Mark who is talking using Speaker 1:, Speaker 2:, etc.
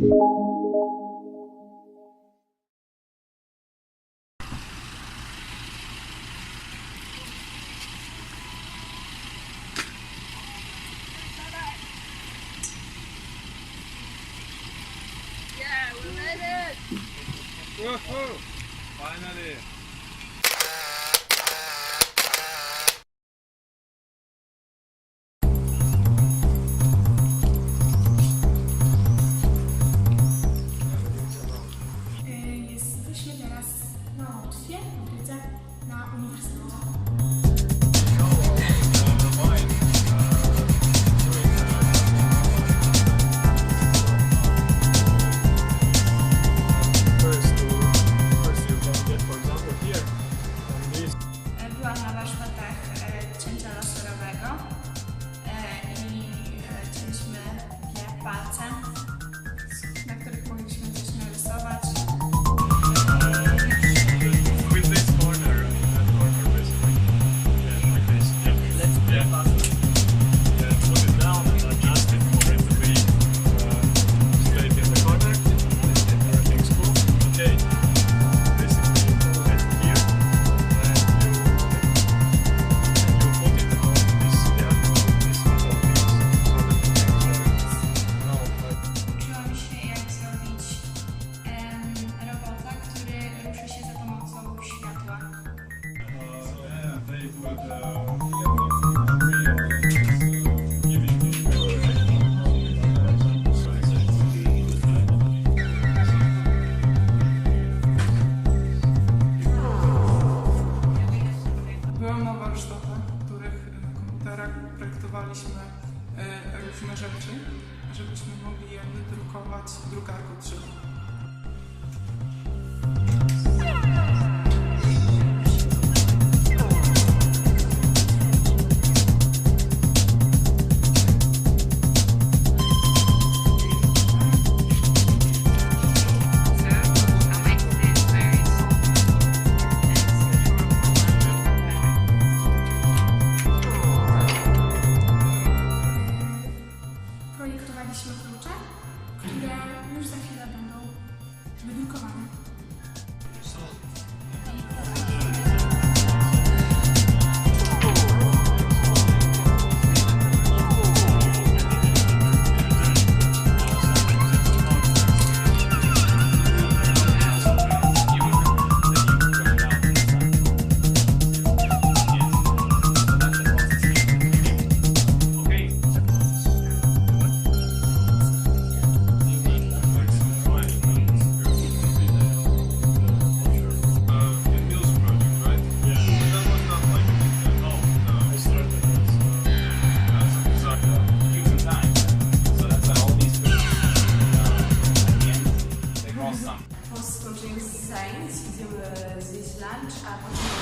Speaker 1: Yeah, we made it!
Speaker 2: Woohoo! Finally!
Speaker 3: Jesteśmy teraz na Łotwie, w Rydze, na uniwersytecie. Byłam na warsztatach cięcia laserowego i cięliśmy takie palce, na których mogliśmy coś narysować.
Speaker 2: With this corner and that corner basically. Yeah, like this. Yeah. Let's put it faster. Yeah, slow it down and adjust it for it to be straight in the corner. Everything's cool. Okay. Basically you put it here and you put it on this this little piece so that you can now
Speaker 3: Uczyłam się, jak zrobić robota, który ruszy się za pomocą światła.
Speaker 2: yeah, they would
Speaker 4: Byłam na warsztatach, w których na komputerach projektowaliśmy różne rzeczy, żebyśmy mogli je wydrukować w drukarku 3D.
Speaker 3: Projektowaliśmy klucze, które już za chwilę będą wydrukowane. Po skończeniu zajęć idziemy zjeść lunch, a potem